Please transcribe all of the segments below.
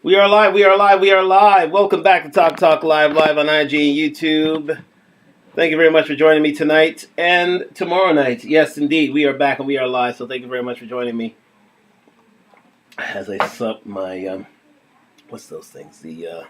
We are live, we are live, we are live. Welcome back to Talk Live, live on IG and YouTube. Thank you very much for joining me tonight and tomorrow night. Yes, indeed, we are back and we are live, so thank you very much for joining me. As I sup my, what's those things? Sip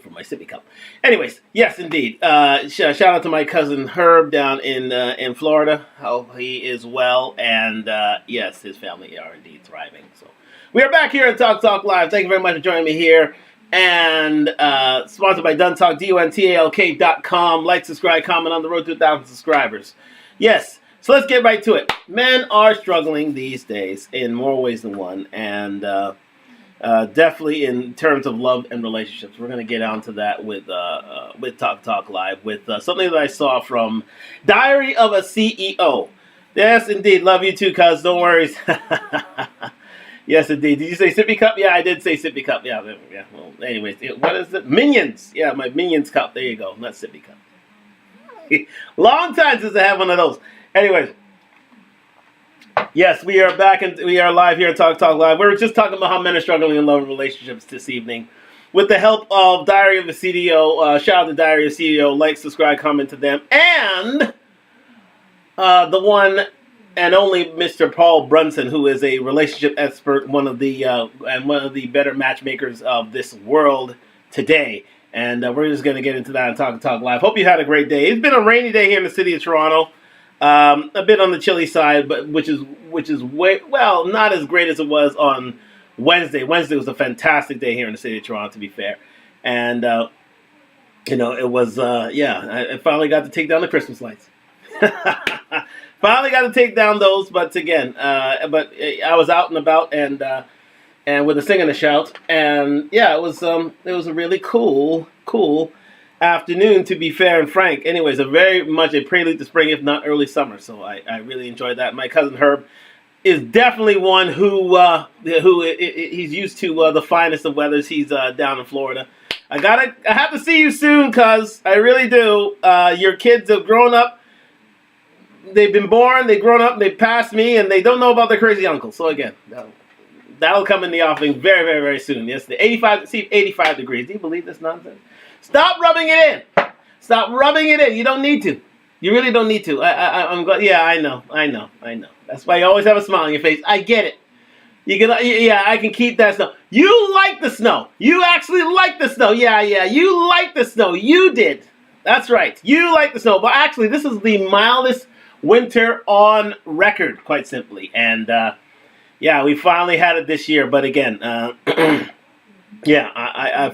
from my sippy cup. Anyways, yes, indeed. Shout out to my cousin Herb down in Florida. Hope he is well, and yes, his family are indeed thriving. So we are back here at Talk Live. Thank you very much for joining me here, and sponsored by Duntalk, DUNTALK.com. Like, subscribe, comment on the road to 1,000 subscribers. Yes. So let's get right to it. Men are struggling these days in more ways than one, and definitely in terms of love and relationships. We're going to get onto that with Talk Live, with something that I saw from Diary of a CEO. Yes, indeed. Love you too, cuz. Don't worry. Yes, indeed. Did you say sippy cup? Yeah, I did say sippy cup. Yeah. Well, anyways, what is it? Minions. Yeah, my Minions cup. There you go. Not sippy cup. Long time since I had one of those. Anyways. Yes, we are back and we are live here at Talk Live. We were just talking about how men are struggling in love and relationships this evening. With the help of Diary of a CEO, shout out to Diary of a CEO, like, subscribe, comment to them, and the one and only Mr. Paul Brunson, who is a relationship expert, one of the better matchmakers of this world today. And we're just going to get into that and Talk Live. Hope you had a great day. It's been a rainy day here in the city of Toronto. A bit on the chilly side, but which is not as great as it was on Wednesday. Wednesday was a fantastic day here in the city of Toronto, to be fair, and it was I finally got to take down the Christmas lights. Finally got to take down those, but again, I was out and about and with a sing and a shout, and yeah, it was a really cool afternoon, to be fair and frank. Anyways, very much a prelude to spring, if not early summer. So I really enjoyed that. My cousin Herb is definitely one who he's used to the finest of weathers. He's down in Florida. I have to see you soon, cuz I really do. Your kids have grown up. They've been born. They've grown up. They've passed me, and they don't know about their crazy uncle. So again, that'll come in the offing very, very, very soon. Yes, the 85 degrees. Do you believe this nonsense? Stop rubbing it in. Stop rubbing it in. You don't need to. You really don't need to. I'm glad. Yeah, I know. That's why you always have a smile on your face. I get it. I can keep that snow. You like the snow. You actually like the snow. Yeah. You like the snow. You did. That's right. You like the snow. But actually, this is the mildest winter on record, quite simply. And we finally had it this year. But again, I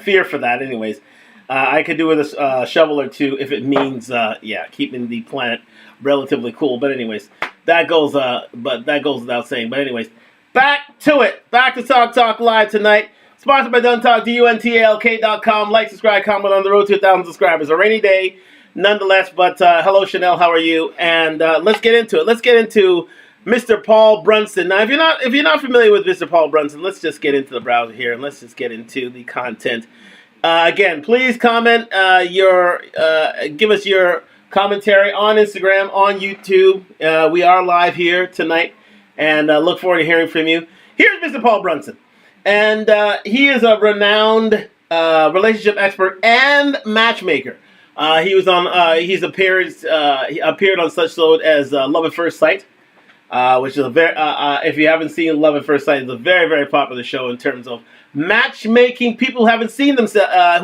fear for that. Anyways. I could do with a shovel or two if it means, keeping the planet relatively cool. But anyways, that goes without saying. But anyways, back to it. Back to Talk Live tonight. Sponsored by Duntalk, DUNTALK.com. Like, subscribe, comment on the road to 1,000 subscribers. A rainy day, nonetheless. But hello, Chanel. How are you? And let's get into it. Let's get into Mr. Paul Brunson. Now, if you're not familiar with Mr. Paul Brunson, let's just get into the browser here and let's just get into the content. Again, please comment give us your commentary on Instagram, on YouTube. We are live here tonight, and look forward to hearing from you. Here's Mr. Paul Brunson, and he is a renowned relationship expert and matchmaker. He appeared on such shows as Love at First Sight, which is if you haven't seen Love at First Sight, it's a very, very popular show in terms of matchmaking. People who haven't seen themselves,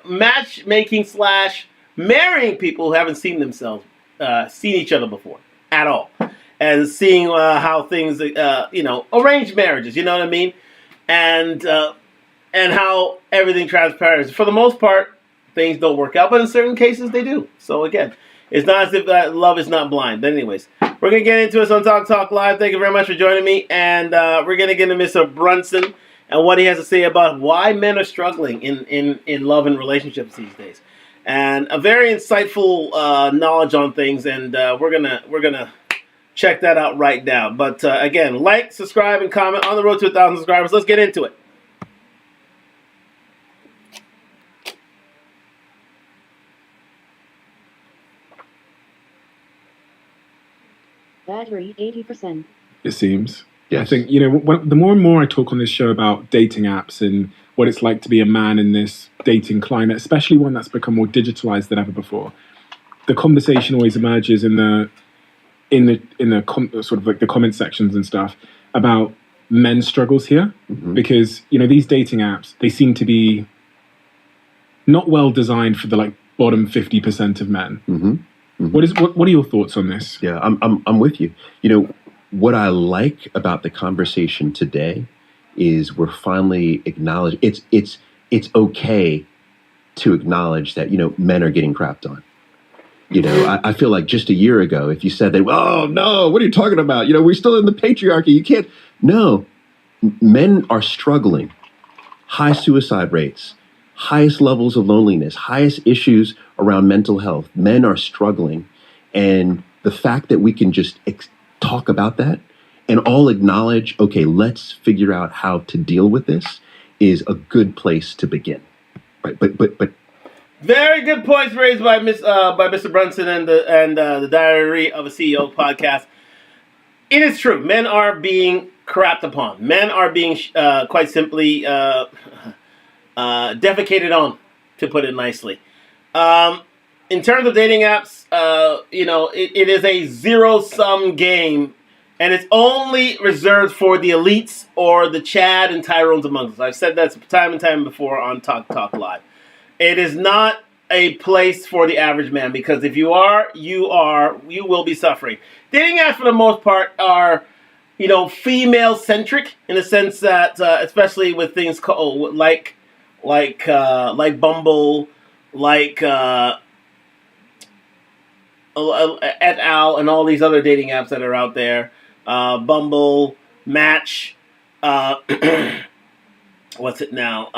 matchmaking / marrying people who haven't seen themselves, seen each other before at all, and seeing how things, arranged marriages, you know what I mean, and how everything transpires. For the most part, things don't work out, but in certain cases they do. So again, it's not as if love is not blind. But anyways, we're gonna get into it on Talk Live. Thank you very much for joining me, and we're gonna get into Mr. Brunson and what he has to say about why men are struggling in love and relationships these days, and a very insightful knowledge on things. And we're gonna check that out right now. But again, like, subscribe, and comment on the road to 1,000 subscribers. Let's get into it. Battery 80%. It seems. I think, the more and more I talk on this show about dating apps and what it's like to be a man in this dating climate, especially one that's become more digitalized than ever before, the conversation always emerges in the sort of like the comment sections and stuff about men's struggles here, because these dating apps, they seem to be not well designed for the like bottom 50% of men. What are your thoughts on this? Yeah, I'm with you. What I like about the conversation today is we're finally acknowledging it's okay to acknowledge that men are getting crapped on. I feel like just a year ago, if you said that, oh no, what are you talking about? We're still in the patriarchy. You can't. No, men are struggling. High suicide rates, highest levels of loneliness, highest issues around mental health. Men are struggling, and the fact that we can just talk about that and all acknowledge, okay, let's figure out how to deal with this, is a good place to begin. Right, but. Very good points raised by Mr. Brunson and the Diary of a CEO podcast. It is true. Men are being crapped upon. Men are being quite simply defecated on, to put it nicely. In terms of dating apps, it is a zero-sum game, and it's only reserved for the elites or the Chad and Tyrones amongst us. I've said that time and time before on Talk Live. It is not a place for the average man, because if you are, you will be suffering. Dating apps, for the most part, are, female-centric in the sense that, especially with things called like Bumble, like et al, and all these other dating apps that are out there. Bumble, Match, what's it now?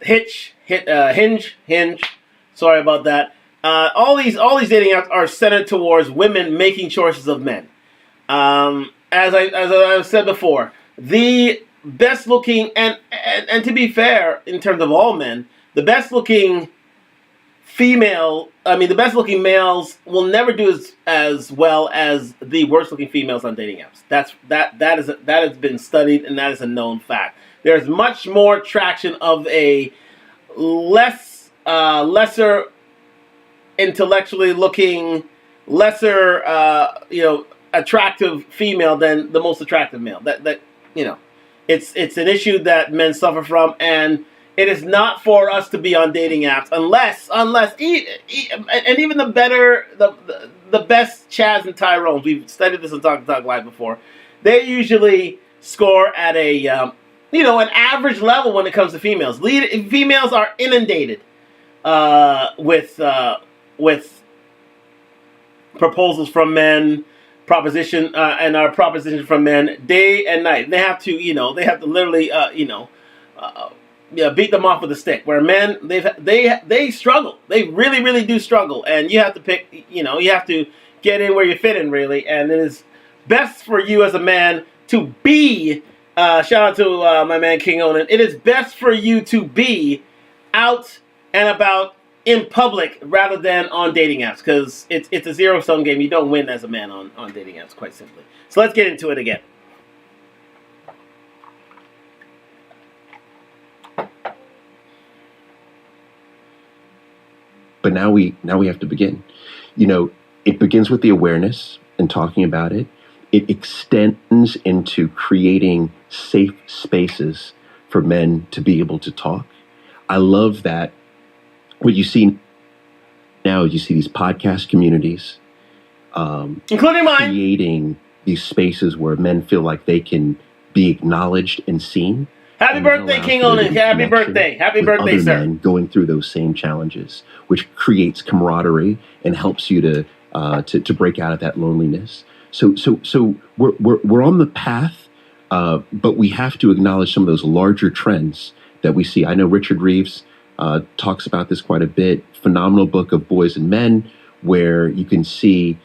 Hinge. Sorry about that. All these dating apps are centered towards women making choices of men. As I've said before, the best looking and to be fair, in terms of all men, the best looking the best looking males will never do as well as the worst looking females on dating apps. That has been studied, and that is a known fact. There's much more traction of a lesser intellectually looking, lesser attractive female than the most attractive male. It's an issue that men suffer from, and it is not for us to be on dating apps unless and even the best Chads and Tyrones. We've studied this on Talk Live before. They usually score at an average level when it comes to females. Females are inundated with proposals from men, proposition from men day and night. They have to literally beat them off with a stick. Where men, they struggle. They really, really do struggle, and you have to pick. You have to get in where you fit in, really. And it is best for you as a man to be. Shout out to my man King Onan. It is best for you to be out and about in public rather than on dating apps, because it's a zero-sum game. You don't win as a man on dating apps, quite simply. So let's get into it again. But now we have to begin. It begins with the awareness and talking about it. It extends into creating safe spaces for men to be able to talk. I love that. What you see now is you see these podcast communities, including mine, creating these spaces where men feel like they can be acknowledged and seen. Happy birthday, King Onan. Happy birthday, sir. Men going through those same challenges, which creates camaraderie and helps you to break out of that loneliness. So we're on the path, but we have to acknowledge some of those larger trends that we see. I know Richard Reeves talks about this quite a bit. Phenomenal book of Boys and Men, where you can see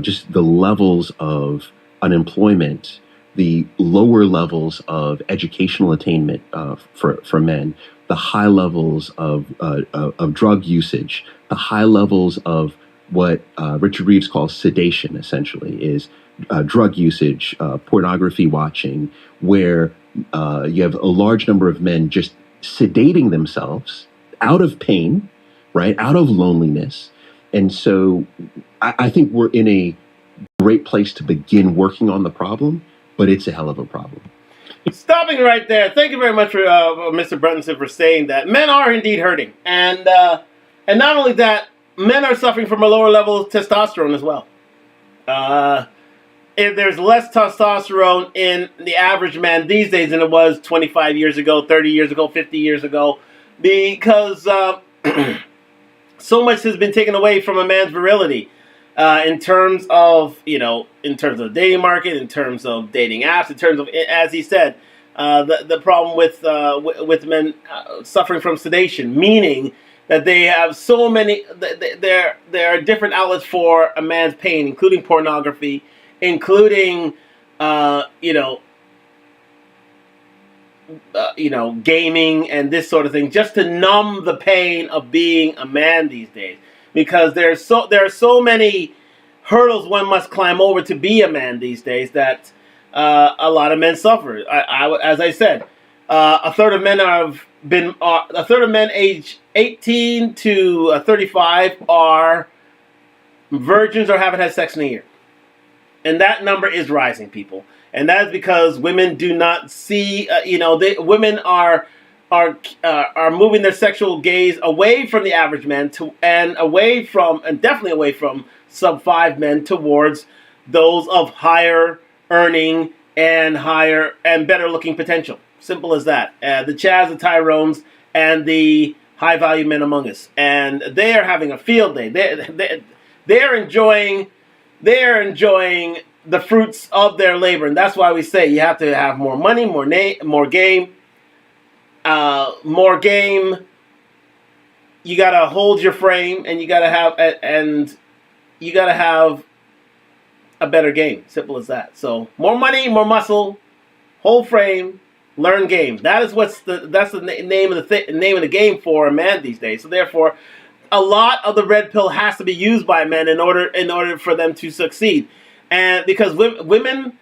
just the levels of unemployment, the lower levels of educational attainment for men, the high levels of drug usage, the high levels of what Richard Reeves calls sedation, essentially, is drug usage, pornography watching, where you have a large number of men just sedating themselves out of pain, right, out of loneliness. And so I think we're in a great place to begin working on the problem, but it's a hell of a problem. Stopping right there. Thank you very much for Mr. Brunson for saying that. Men are indeed hurting. And not only that, men are suffering from a lower level of testosterone as well. If there's less testosterone in the average man these days than it was 25 years ago, 30 years ago, 50 years ago, because so much has been taken away from a man's virility. In terms of the dating market, in terms of dating apps, in terms of, as he said, the problem with men suffering from sedation, meaning that they have so many, there are different outlets for a man's pain, including pornography, including gaming and this sort of thing, just to numb the pain of being a man these days. Because there are so many hurdles one must climb over to be a man these days that a lot of men suffer. As I said, a third of men age 18 to 35 are virgins or haven't had sex in a year, and that number is rising, people. And that is because women do not see. Women are moving their sexual gaze away from the average man and definitely away from sub 5 men towards those of higher earning and better looking potential. Simple as that. The Chads, the Tyrones, and the high value men among us, and they are having a field day. They're enjoying the fruits of their labor, and that's why we say you have to have more money, more game. More game. You gotta hold your frame, and you gotta have a better game. Simple as that. So more money, more muscle, whole frame, learn game. That's the name of the game for a man these days. So therefore, a lot of the red pill has to be used by men in order for them to succeed, and because women,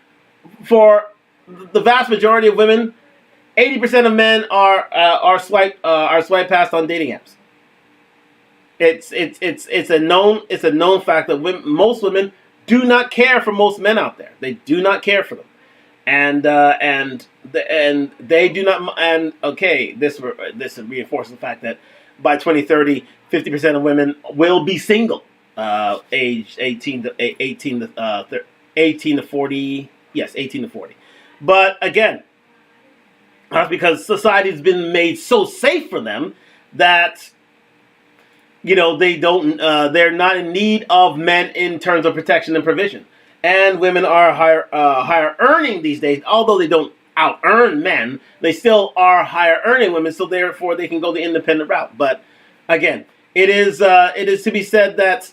for the vast majority of women, 80% of men are swipe past on dating apps. It's a known fact that most women do not care for most men out there. They do not care for them, and they do not. And okay, this reinforces the fact that by 2030, 50% of women will be single, aged 18 to 40. Yes, 18 to 40. But again, that's because society's been made so safe for them that they're not in need of men in terms of protection and provision. And women are higher earning these days, although they don't out earn men. They still are higher earning women, so therefore they can go the independent route. But again, it is to be said that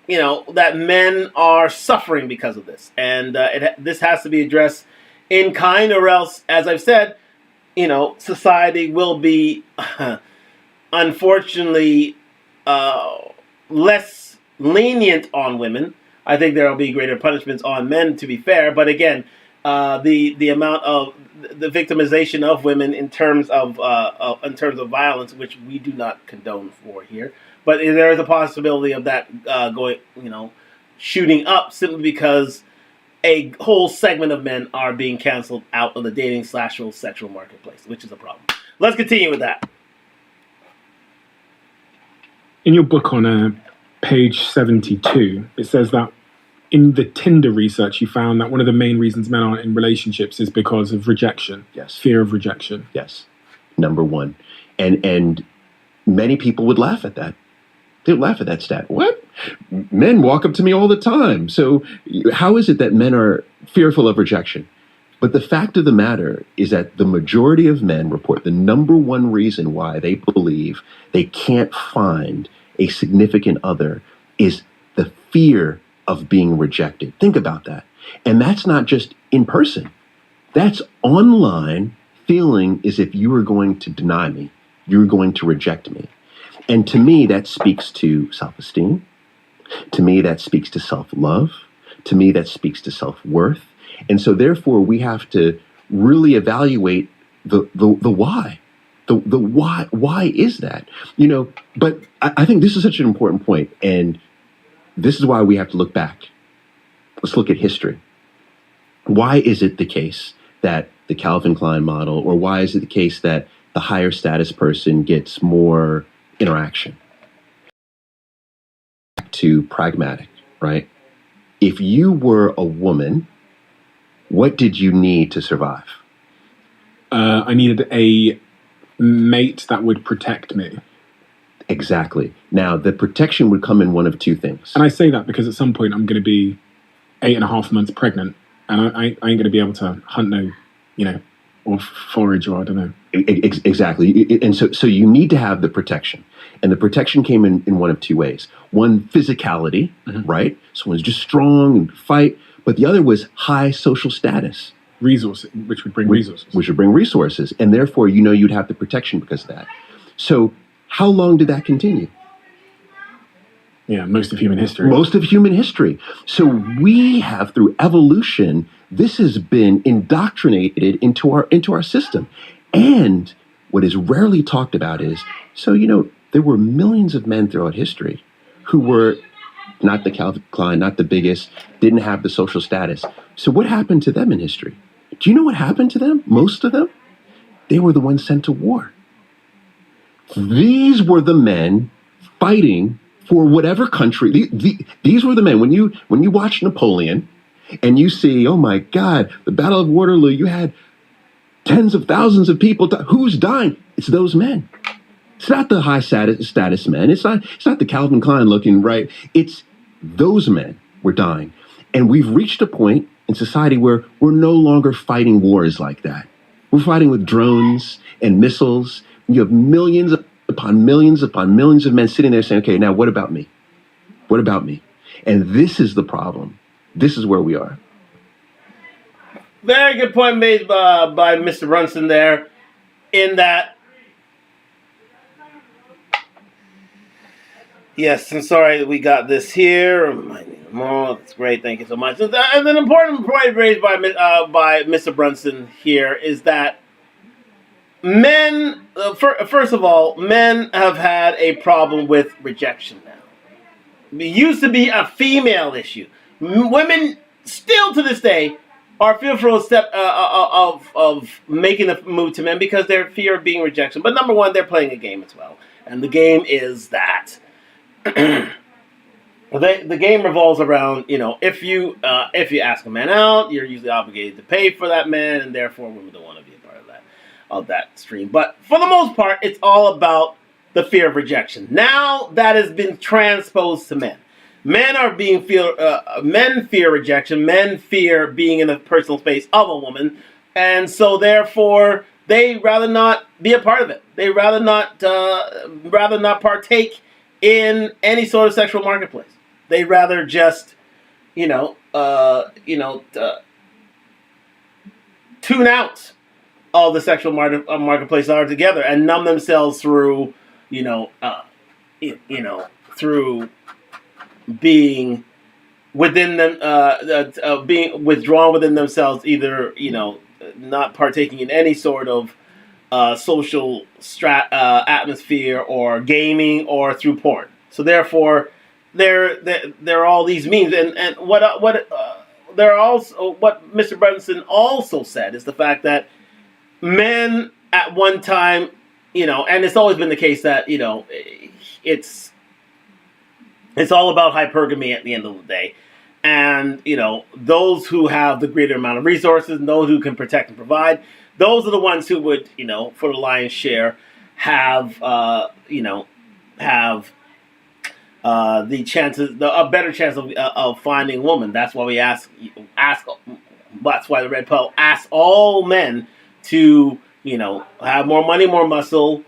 that men are suffering because of this, and this has to be addressed in kind, or else, as I've said, society will be unfortunately less lenient on women. I think there will be greater punishments on men, to be fair. But again, the amount of the victimization of women in terms of violence, which we do not condone for here, but there is a possibility of that shooting up simply because a whole segment of men are being canceled out of the dating / sexual marketplace, which is a problem. Let's continue with that. In your book on page 72, it says that in the Tinder research, you found that one of the main reasons men aren't in relationships is because of rejection. Yes. Fear of rejection. Yes. Number one. And many people would laugh at that. They would laugh at that stat. What? Men walk up to me all the time. So how is it that men are fearful of rejection? But the fact of the matter is that the majority of men report the number one reason why they believe they can't find a significant other is the fear of being rejected. Think about that. And that's not just in person. That's online, feeling as if you are going to deny me. You're going to reject me. And to me, that speaks to self-esteem. To me, that speaks to self-love. To me, that speaks to self-worth. And so therefore we have to really evaluate the why. The why is that? But I think this is such an important point, and this is why we have to look back. Let's look at history. Why is it the case that the Calvin Klein model, or why is it the case that the higher status person gets more interaction? To pragmatic, right? If you were a woman, what did you need to survive? I needed a mate that would protect me. Exactly. Now, the protection would come in one of two things. And I say that because at some point I'm going to be 8.5 months pregnant, and I ain't going to be able to hunt or forage, or I don't know. Exactly. And so you need to have the protection. And the protection came in one of two ways. One, physicality, right? Someone's just strong and fight. But the other was high social status. Resources, which would bring resources. Which would bring resources. And therefore, you'd have the protection because of that. So how long did that continue? Yeah, most of human history. Most of human history. So we have, through evolution, this has been indoctrinated into our system. And what is rarely talked about is, there were millions of men throughout history who were not the Calvin Klein, not the biggest, didn't have the social status. So what happened to them in history? Do you know what happened to them? Most of them? They were the ones sent to war. These were the men fighting for whatever country. These were the men. When you watch Napoleon and you see, oh my God, the Battle of Waterloo, you had tens of thousands of people. Who's dying? It's those men. It's not the high status men. It's not the Calvin Klein looking, right? It's those men were dying. And we've reached a point in society where we're no longer fighting wars like that. We're fighting with drones and missiles. You have millions upon millions upon millions of men sitting there saying, okay, now what about me? What about me? And this is the problem. This is where we are. Very good point made by Mr. Brunson there, in that, yes, I'm sorry we got this here. That's great, thank you so much. And an important point raised by Mr. Brunson here is that men, first of all, men have had a problem with rejection now. It used to be a female issue. Women, still to this day, are fearful of making the move to men because they're fear of being rejected. But number one, they're playing a game as well. And the game is that the game revolves around, if you ask a man out, you're usually obligated to pay for that man, and therefore women don't want to be a part of that stream. But for the most part, it's all about the fear of rejection. Now that has been transposed to men. Men fear rejection. Men fear being in the personal space of a woman, and so therefore they rather not be a part of it. They rather not partake in any sort of sexual marketplace. They rather just, tune out all the sexual marketplace altogether and numb themselves through, through being within them, being withdrawn within themselves, either not partaking in any sort of social atmosphere or gaming or through porn. So therefore, there are all these means, and what there are also what Mr. Brunson also said is the fact that men at one time, and it's always been the case that it's all about hypergamy at the end of the day. And, those who have the greater amount of resources, and those who can protect and provide, those are the ones who would, for the lion's share, have the chances, a better chance of finding a woman. That's why we ask. That's why the Red Pill asks all men to, have more money, more muscle,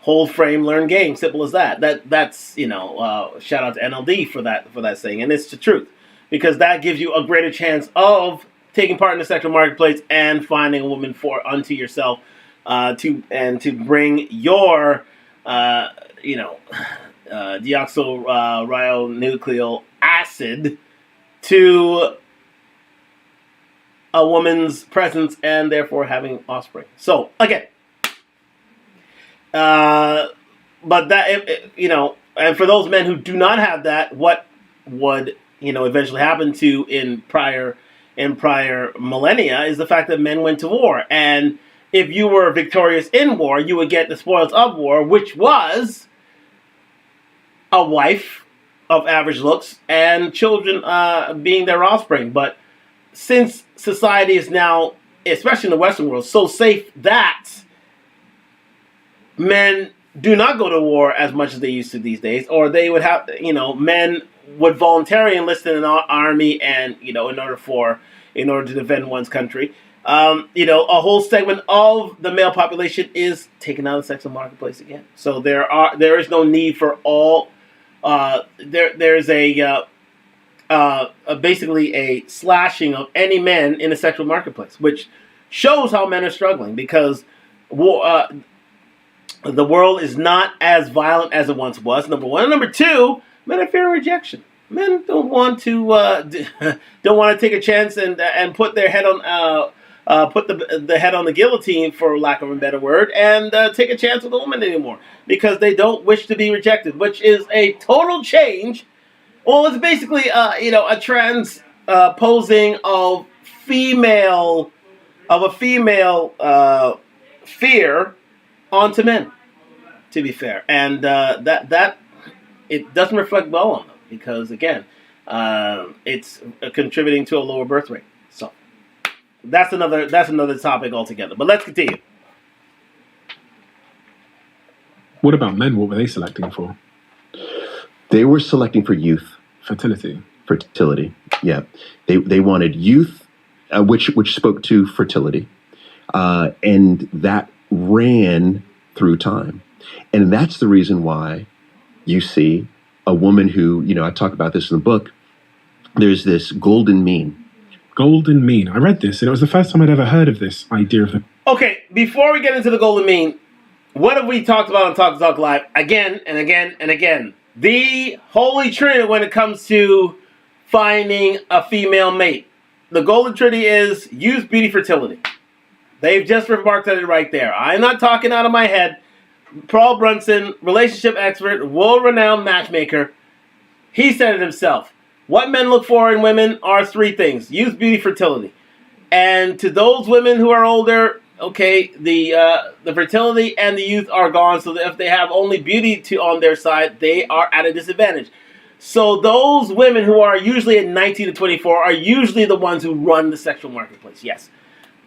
hold frame, learn game. Simple as that. That's shout out to NLD for that saying, and it's the truth, because that gives you a greater chance of taking part in the sexual marketplace and finding a woman unto yourself, to bring your deoxyribonucleic acid to a woman's presence and therefore having offspring. So again, but that and for those men who do not have that, what would eventually happen to in prior millennia is the fact that men went to war, and if you were victorious in war, you would get the spoils of war, which was a wife of average looks and children being their offspring. But since society is now, especially in the Western world, so safe that men do not go to war as much as they used to these days, or they would have, men would voluntarily enlist in an army and, in order to defend one's country. A whole segment of the male population is taken out of the sexual marketplace again. So there is no need for all. There's basically a slashing of any men in the sexual marketplace, which shows how men are struggling because the world is not as violent as it once was. Number one. Number two, men are fearing rejection. Men don't want to take a chance and put their head on put the head on the guillotine, for lack of a better word, and take a chance with a woman anymore because they don't wish to be rejected, which is a total change. Well, it's basically a transposing of a female fear onto men, to be fair, and that it doesn't reflect well on them because again, it's contributing to a lower birth rate. So that's another topic altogether. But let's continue. What about men? What were they selecting for? They were selecting for youth. Fertility. Yeah. They wanted youth, which spoke to fertility. And that ran through time. And that's the reason why you see a woman who, I talk about this in the book, there's this golden mean. Golden mean. I read this, and it was the first time I'd ever heard of this idea of the... Okay, before we get into the golden mean, what have we talked about on Talk to Talk Live again and again and again? The Holy Trinity when it comes to finding a female mate. The Golden Trinity is youth, beauty, fertility. They've just remarked on it right there. I'm not talking out of my head. Paul Brunson, relationship expert, world-renowned matchmaker, he said it himself. What men look for in women are three things: youth, beauty, fertility. And to those women who are older, okay, the fertility and the youth are gone, so that if they have only beauty on their side, they are at a disadvantage. So those women who are usually at 19 to 24 are usually the ones who run the sexual marketplace, yes.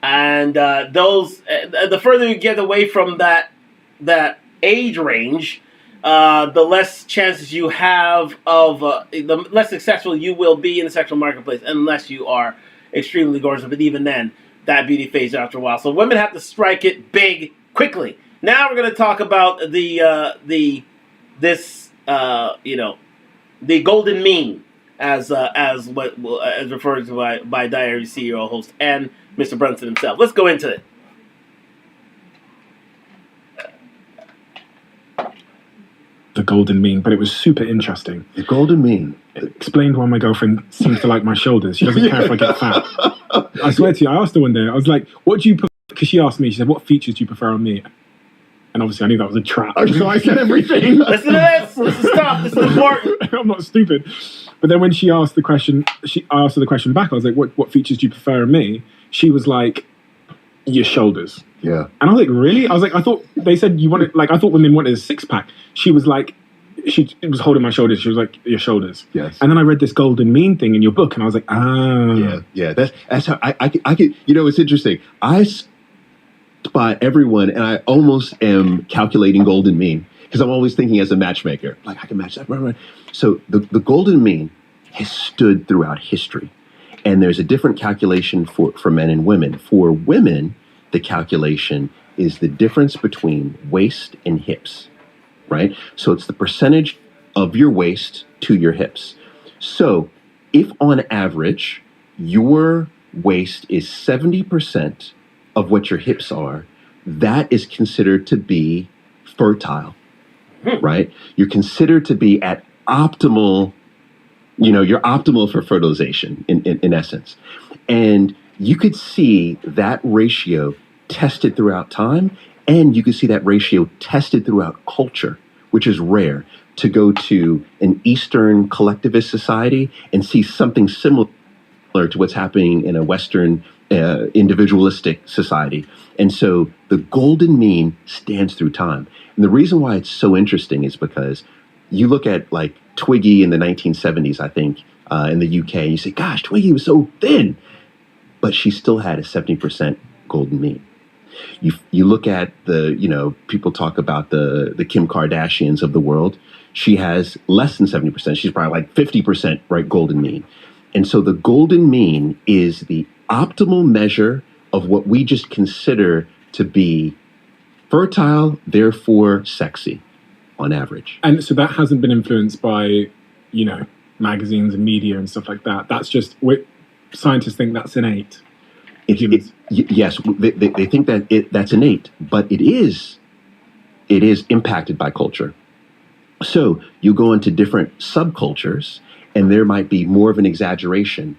And the further you get away from that age range, the less chances you have of, the less successful you will be in the sexual marketplace, unless you are extremely gorgeous. But even then, that beauty fades after a while. So women have to strike it big quickly. Now we're going to talk about the golden mean, as referred to by Diary CEO host and Mr. Brunson himself. Let's go into it. The golden mean, but it was super interesting. The golden mean. It explained why my girlfriend seems to like my shoulders. She doesn't care if I get fat. I swear to you, I asked her one day, I was like, what do you prefer? Because she asked me, she said, what features do you prefer on me? And obviously I knew that was a trap. So I said everything. Listen to this. This is stuff. This is important. I'm not stupid. But then when she asked the question, I asked her the question back. I was like, what features do you prefer in me? She was like, your shoulders. Yeah. And I was like, really? I was like, I thought they said you wanted, like, I thought women wanted a six-pack. She was like, she was holding my shoulders. She was like, your shoulders. Yes. And then I read this golden mean thing in your book, and I was like, ah. Yeah. That's how I could, it's interesting. I spot everyone, and I almost am calculating golden mean, because I'm always thinking as a matchmaker, like, I can match that. Right. So the golden mean has stood throughout history. And there's a different calculation for men and women. For women, the calculation is the difference between waist and hips, right? So it's the percentage of your waist to your hips. So if on average, your waist is 70% of what your hips are, that is considered to be fertile, right? You're considered to be at optimal You're optimal for fertilization in essence. And you could see that ratio tested throughout time, and you could see that ratio tested throughout culture, which is rare to go to an Eastern collectivist society and see something similar to what's happening in a Western individualistic society. And so the golden mean stands through time. And the reason why it's so interesting is because you look at like Twiggy in the 1970s, I think, in the UK, and you say, gosh, Twiggy was so thin, but she still had a 70% golden mean. You look at people talk about the Kim Kardashians of the world. She has less than 70%. She's probably like 50%, right, golden mean. And so the golden mean is the optimal measure of what we just consider to be fertile, therefore sexy, on average. And so that hasn't been influenced by, magazines and media and stuff like that. That's just, scientists think that's innate. Yes, they think that that's innate, but it is impacted by culture. So you go into different subcultures, and there might be more of an exaggeration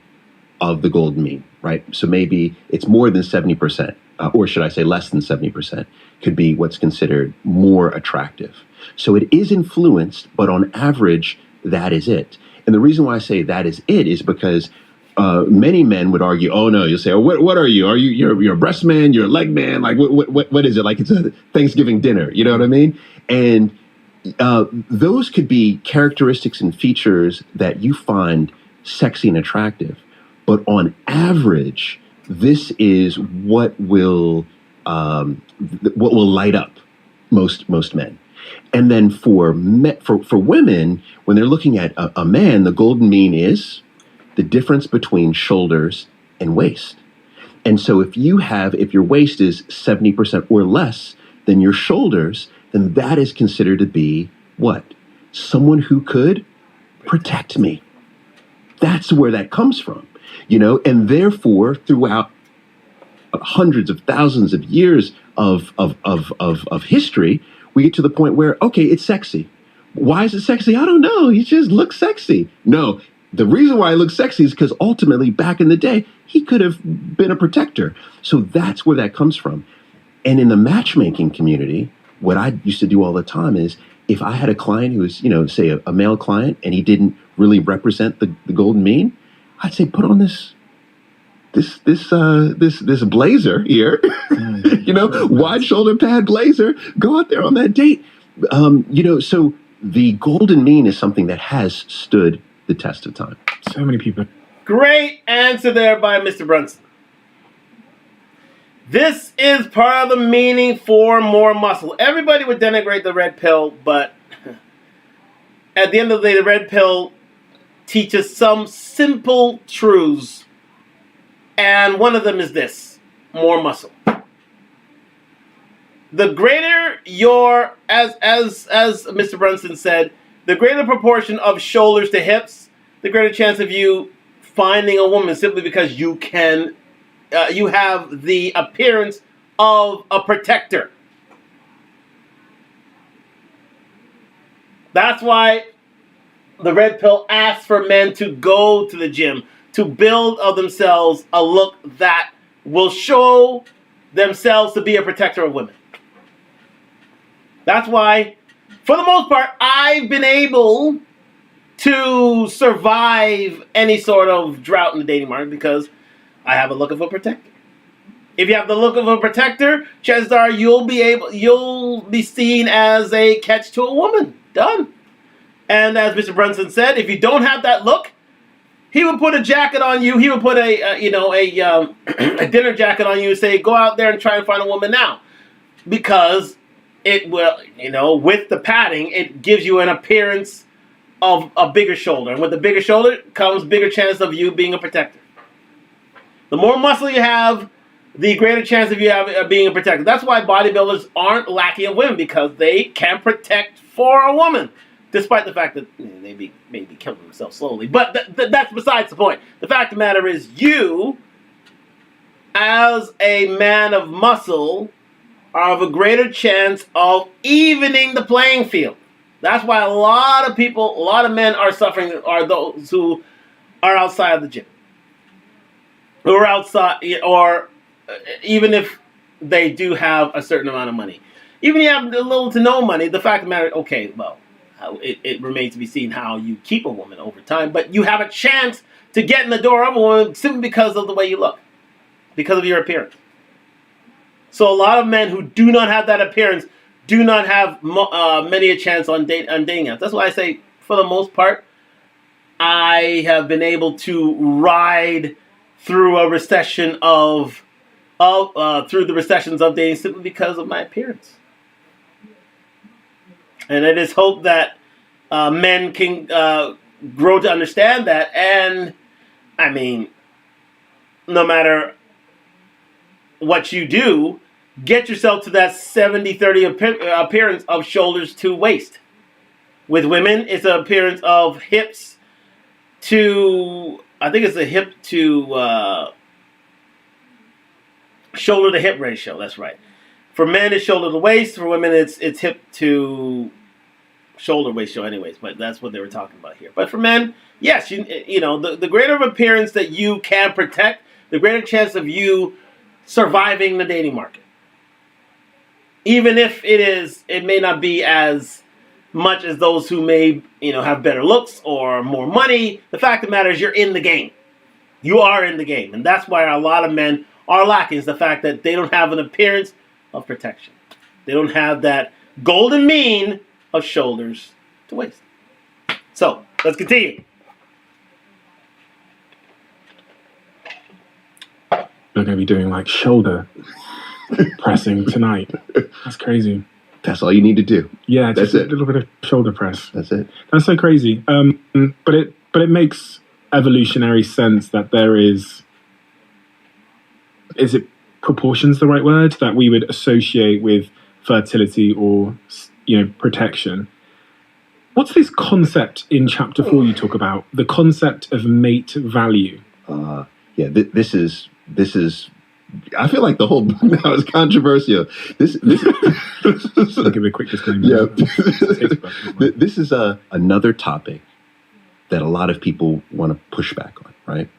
of the golden mean, right? So maybe it's more than 70%, or should I say less than 70%, could be what's considered more attractive. So it is influenced, but on average, that is it. And the reason why I say that is it is because many men would argue, oh no, you'll say, oh, what are you? You're a breast man, you're a leg man, like what is it? Like it's a Thanksgiving dinner, you know what I mean? And those could be characteristics and features that you find sexy and attractive. But on average, this is what will light up most men. And then for women, when they're looking at a man, the golden mean is the difference between shoulders and waist. And so if your waist is 70% or less than your shoulders, then that is considered to be what? Someone who could protect me. That's where that comes from, and therefore throughout hundreds of thousands of years of history, we get to the point where, okay, it's sexy. Why is it sexy? I don't know. He just looks sexy. No, the reason why he looks sexy is because ultimately back in the day, he could have been a protector. So that's where that comes from. And in the matchmaking community, what I used to do all the time is if I had a client who was, say a male client and he didn't really represent the golden mean, I'd say, put on this blazer here, wide shoulder pad blazer, go out there on that date. So the golden mean is something that has stood the test of time. So many people. Great answer there by Mr. Brunson. This is part of the meaning for more muscle. Everybody would denigrate the red pill, but at the end of the day, the red pill teaches some simple truths. And one of them is this: more muscle. The greater your, as Mr. Brunson said, the greater proportion of shoulders to hips, the greater chance of you finding a woman simply because you have the appearance of a protector. That's why the red pill asks for men to go to the gym, to build of themselves a look that will show themselves to be a protector of women. That's why, for the most part, I've been able to survive any sort of drought in the dating market because I have a look of a protector. If you have the look of a protector, chances are you'll be seen as a catch to a woman. Done. And as Mr. Brunson said, if you don't have that look, he would put a jacket on you. He would put a dinner jacket on you and say, go out there and try and find a woman now. Because it will, with the padding, it gives you an appearance of a bigger shoulder. And with the bigger shoulder comes bigger chance of you being a protector. The more muscle you have, the greater chance of you being a protector. That's why bodybuilders aren't lacking in women, because they can protect for a woman. Despite the fact that they may be killing themselves slowly. But that's besides the point. The fact of the matter is, you, as a man of muscle, are of a greater chance of evening the playing field. That's why a lot of men are suffering, are those who are outside of the gym. Who are outside, or even if they do have a certain amount of money. Even if you have little to no money, the fact of the matter, okay, well, it remains to be seen how you keep a woman over time, but you have a chance to get in the door of a woman simply because of the way you look, because of your appearance. So a lot of men who do not have that appearance do not have many a chance on dating apps. That's why I say, for the most part, I have been able to ride through a recession through the recessions of dating simply because of my appearance. And it is hope that men can grow to understand that. And, I mean, no matter what you do, get yourself to that 70-30 appearance of shoulders to waist. With women, it's an appearance of hips to, I think it's a hip to shoulder to hip ratio. That's right. For men, it's shoulder to waist. For women, it's hip to shoulder ratio anyways. But that's what they were talking about here. But for men, yes, you know, the greater of appearance that you can protect, the greater chance of you surviving the dating market. Even if it may not be as much as those who may, you know, have better looks or more money. The fact of the matter is you're in the game. You are in the game. And that's why a lot of men are lacking, is the fact that they don't have an appearance of protection. They don't have that golden mean of shoulders to waist. So, let's continue. We're going to be doing like shoulder pressing tonight. That's crazy. That's all you need to do. Yeah, that's just it. A little bit of shoulder press. That's it. That's so crazy. But it makes evolutionary sense that there is it proportions the right word that we would associate with fertility or, you know, protection. What's this concept in chapter 4 you talk about? The concept of mate value. This is. I feel like the whole book now is controversial. This I'll give a quick disclaimer. Yeah. This is another topic that a lot of people want to push back on, right?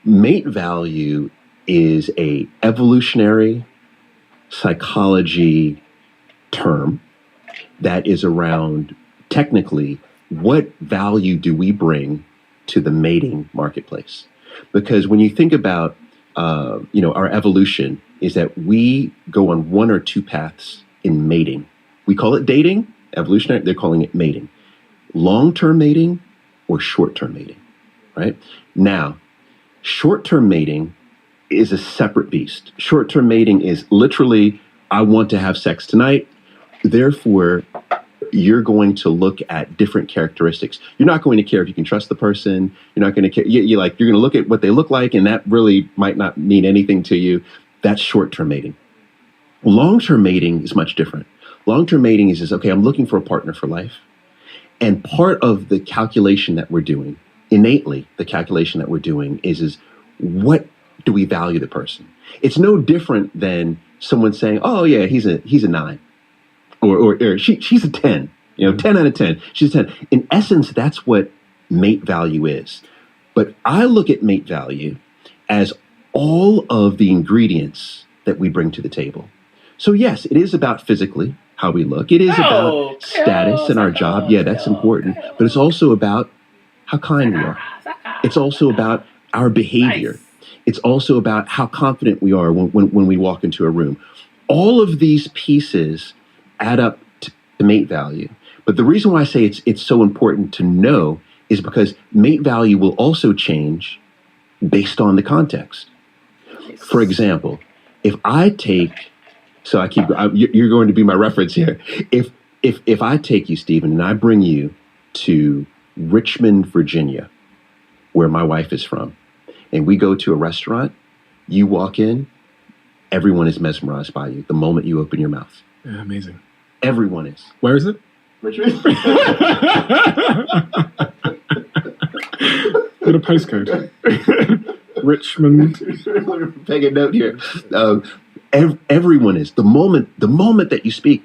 Mate value is a evolutionary psychology term that is around, technically, what value do we bring to the mating marketplace? Because when you think about our evolution, is that we go on one or two paths in mating. We call it dating. Evolutionary, they're calling it mating. Long-term mating or short-term mating, right? Now, short-term mating is a separate beast. Short-term mating is literally, I want to have sex tonight, therefore, you're going to look at different characteristics. You're not going to care if you can trust the person. You're not going to care. You're going to look at what they look like, and that really might not mean anything to you. That's short-term mating. Long-term mating is much different. Long-term mating is okay, I'm looking for a partner for life. And part of the calculation that we're doing, innately, the calculation that we're doing is what do we value the person? It's no different than someone saying, oh yeah, he's a 9. Or she's a 10, 10 out of 10. She's a 10. In essence, that's what mate value is. But I look at mate value as all of the ingredients that we bring to the table. So yes, it is about physically how we look. It is about status and our job. Yeah, that's important. But it's also about how kind we are. It's also about our behavior. Nice. It's also about how confident we are when we walk into a room. All of these pieces add up to mate value. But the reason why I say it's so important to know is because mate value will also change based on the context. For example, if I take, you're going to be my reference here. If I take you, Stephen, and I bring you to Richmond, Virginia, where my wife is from, and we go to a restaurant, you walk in, everyone is mesmerized by you the moment you open your mouth. Yeah, amazing. Everyone is. Where is it? Richmond. What a postcode. Richmond. Take a note here. Everyone is. The moment that you speak,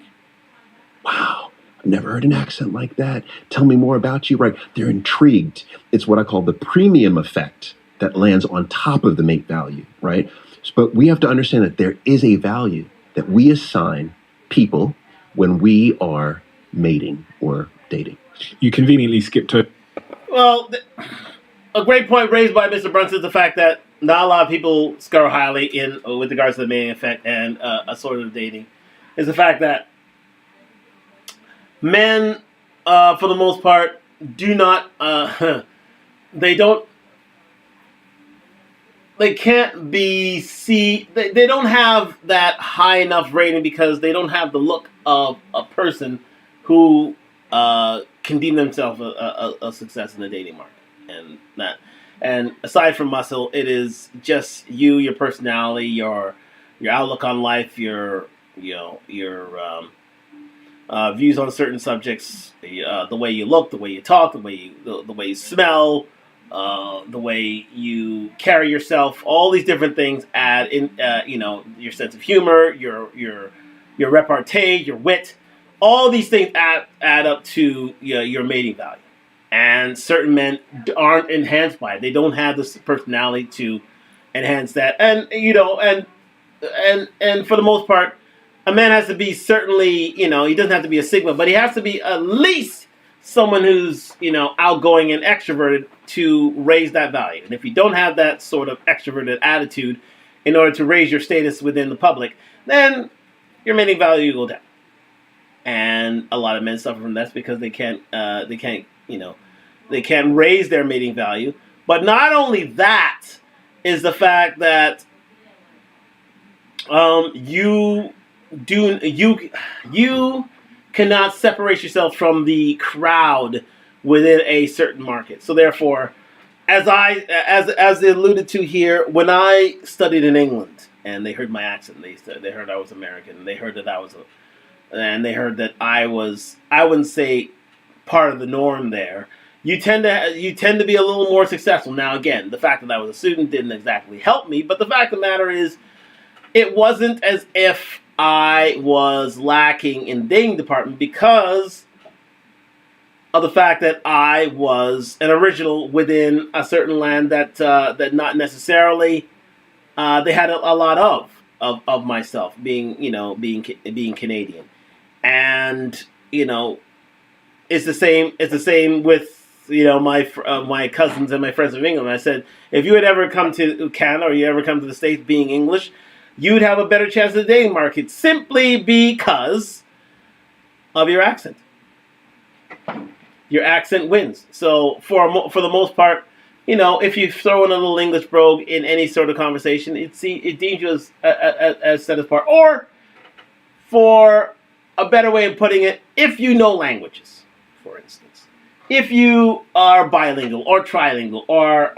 wow, I've never heard an accent like that. Tell me more about you, right? They're intrigued. It's what I call the premium effect that lands on top of the mate value, right? But we have to understand that there is a value that we assign people when we are mating or dating. You conveniently skipped to. Well, a great point raised by Mr. Brunson is the fact that not a lot of people score highly in with regards to the mating effect and assortative dating. Is the fact that men, for the most part, do not. They don't. They can't be They don't have that high enough rating because they don't have the look of a person who can deem themselves a success in the dating market, and aside from muscle, it is just you, your personality, your outlook on life, your views on certain subjects, the way you look, the way you talk, the way you smell. The way you carry yourself, all these different things add in, your sense of humor, your repartee, your wit, all these things add up to your mating value. And certain men aren't enhanced by it. They don't have this personality to enhance that. And and for the most part, a man has to be certainly, he doesn't have to be a Sigma, but he has to be at least someone who's, outgoing and extroverted to raise that value. And if you don't have that sort of extroverted attitude in order to raise your status within the public, then your mating value will go down. And a lot of men suffer from that because they can't raise their mating value. But not only that is the fact that you cannot separate yourself from the crowd within a certain market. So therefore, as alluded to here, when I studied in England and they heard my accent, they heard I was American, and they heard that I was I wouldn't say part of the norm there. You tend to be a little more successful. Now again, the fact that I was a student didn't exactly help me, but the fact of the matter is, it wasn't as if I was lacking in the dating department because of the fact that I was an original within a certain land that not necessarily they had a lot of myself being Canadian, and it's the same with my cousins and my friends from England. I said, if you had ever come to Canada or you ever come to the States being English, you'd have a better chance of the dating market simply because of your accent. Your accent wins. So for the most part, if you throw in a little English brogue in any sort of conversation, it deems you as set apart. Or, for a better way of putting it, if you know languages, for instance, if you are bilingual or trilingual or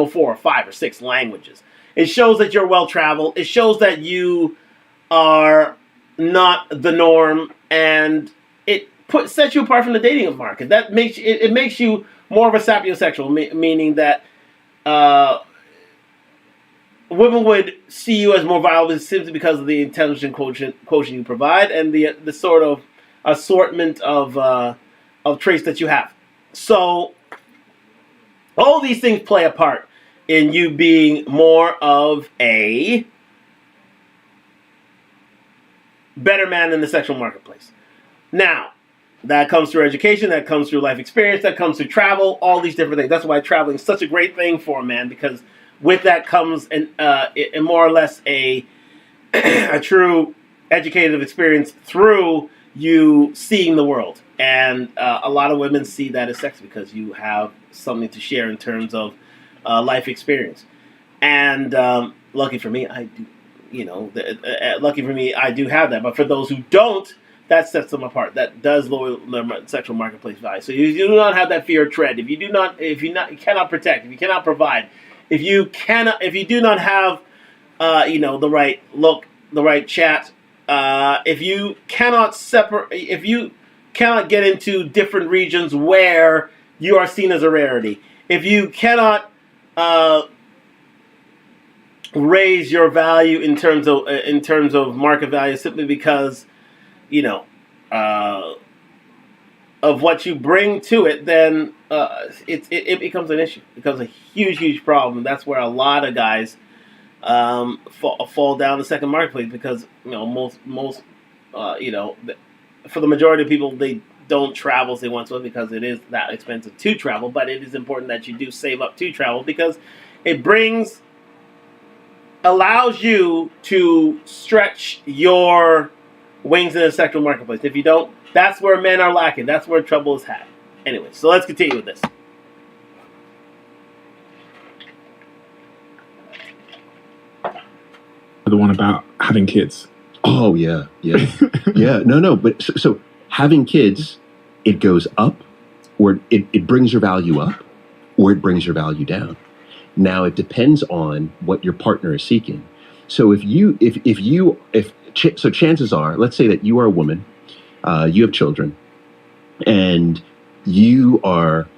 4 or 5 or 6 languages. It shows that you're well-traveled. It shows that you are not the norm, and it sets you apart from the dating market. That makes you more of a sapiosexual, meaning that women would see you as more valuable simply because of the intelligence quotient you provide and the sort of assortment of traits that you have. So all these things play a part in you being more of a better man in the sexual marketplace. Now, that comes through education, that comes through life experience, that comes through travel, all these different things. That's why traveling is such a great thing for a man, because with that comes a more or less a true educative experience through you seeing the world. And a lot of women see that as sex because you have something to share in terms of life experience. And lucky for me, I do. Lucky for me, I do have that. But for those who don't, that sets them apart. That does lower their sexual marketplace value. So you do not have that fear of tread. If you cannot protect, if you cannot provide, if you do not have, the right look, the right chat, if you cannot get into different regions where you are seen as a rarity, if you cannot raise your value in terms of market value simply because of what you bring to it, then it becomes an issue. It becomes a huge problem. That's where a lot of guys fall down the second marketplace, because most for the majority of people, they don't travel as they want to, because it is that expensive to travel. But it is important that you do save up to travel, because it allows you to stretch your wings in the sexual marketplace. If you don't, that's where men are lacking. That's where trouble is had. Anyway, so let's continue with this. The one about having kids. Oh, yeah. Yeah, no. But so having kids, it goes up, or it brings your value up, or it brings your value down. Now, it depends on what your partner is seeking. So so chances are, let's say that you are a woman, you have children, and you are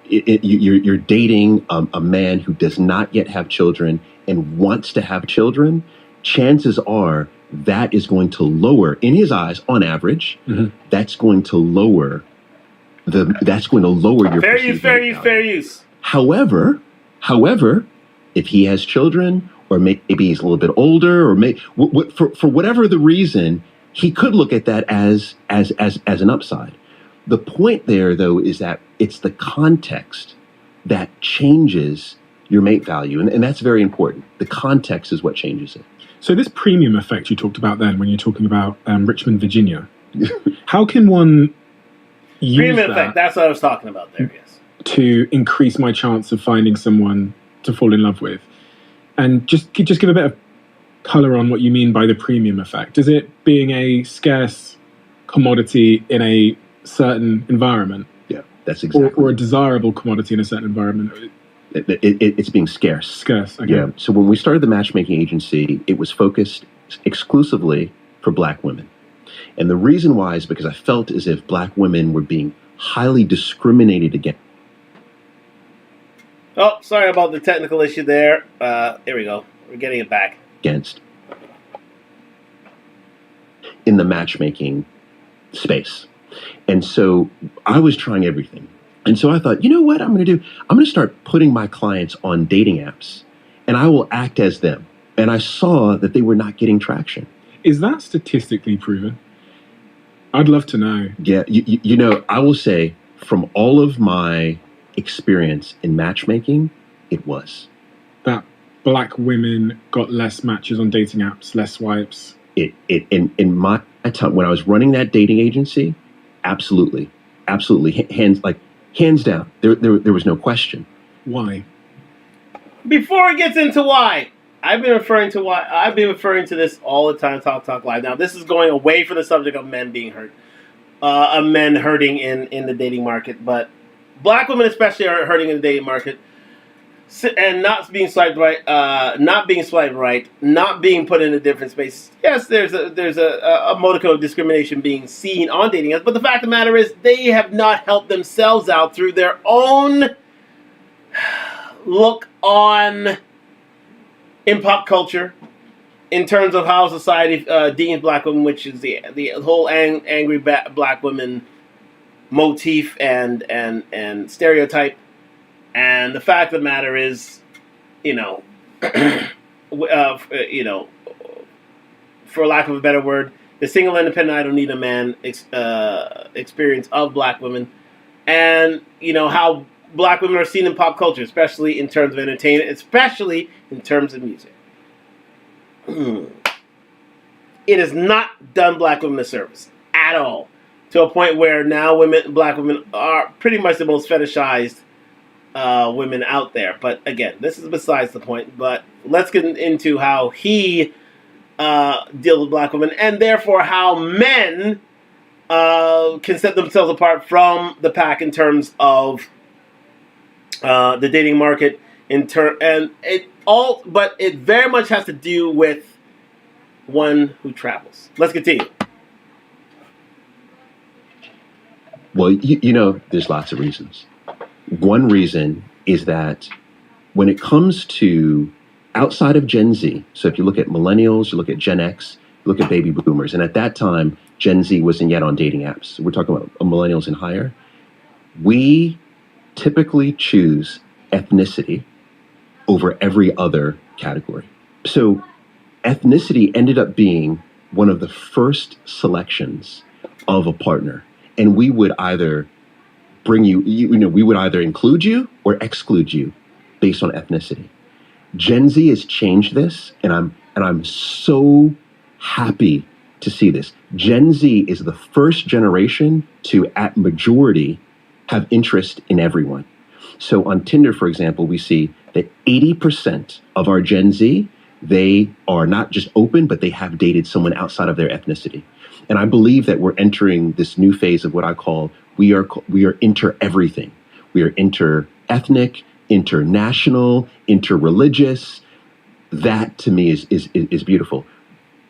you're dating a man who does not yet have children and wants to have children. Chances are that is going to lower, in his eyes, on average, that's going to lower your fair use. However, if he has children, or maybe he's a little bit older, or for whatever the reason, he could look at that as an upside. The point there, though, is that it's the context that changes your mate value, and that's very important. The context is what changes it. So this premium effect you talked about then, when you're talking about Richmond, Virginia, how can one use premium effect? That's what I was talking about there. Yes. To increase my chance of finding someone to fall in love with, and just give a bit of color on what you mean by the premium effect. Is it being a scarce commodity in a certain environment? Yeah, that's exactly. Or a desirable commodity in a certain environment? It's being scarce. Scarce, okay. Yeah. So when we started the matchmaking agency, it was focused exclusively for Black women. And the reason why is because I felt as if Black women were being highly discriminated against. Oh, sorry about the technical issue there. Here we go. We're getting it back. Against in the matchmaking space. And so I was trying everything. And so I thought, you know what I'm going to do? I'm going to start putting my clients on dating apps, and I will act as them. And I saw that they were not getting traction. Is that statistically proven? I'd love to know. Yeah, you know, I will say from all of my experience in matchmaking, it was. That Black women got less matches on dating apps, less swipes. In my time when I was running that dating agency, absolutely, hands down. There was no question. Why? Before it gets into why, I've been referring to this all the time. Talk Live. Now this is going away from the subject of men being hurt, of men hurting in the dating market, but Black women especially are hurting in the dating market. And not being swiped right, not being put in a different space. Yes, there's a modicum of discrimination being seen on dating apps, but the fact of the matter is they have not helped themselves out through their own look on in pop culture, in terms of how society deems Black women, which is the whole angry Black women motif and stereotype. And the fact of the matter is, for lack of a better word, the single independent I don't need a man experience of Black women, and how Black women are seen in pop culture, especially in terms of entertainment, especially in terms of music. It has not done Black women a service at all, to a point where now Black women are pretty much the most fetishized women out there. But again, this is besides the point. But let's get into how he deals with Black women, and therefore how men can set themselves apart from the pack in terms of the dating market. But it very much has to do with one who travels. Let's continue. Well, there's lots of reasons. One reason is that when it comes to outside of Gen Z, so if you look at millennials, you look at Gen X, Look at baby boomers. And at that time, Gen Z wasn't yet on dating apps. We're talking about millennials and higher. We typically choose ethnicity over every other category. So ethnicity ended up being one of the first selections of a partner. And we would either we would either include you or exclude you based on ethnicity. Gen Z has changed this, and I'm so happy to see this. Gen Z is the first generation to, at majority, have interest in everyone. So on Tinder, for example, we see that 80% of our Gen Z, they are not just open, but they have dated someone outside of their ethnicity. And I believe that we're entering this new phase of what I call we are inter everything. We are inter-ethnic, international, interreligious. That to me is beautiful.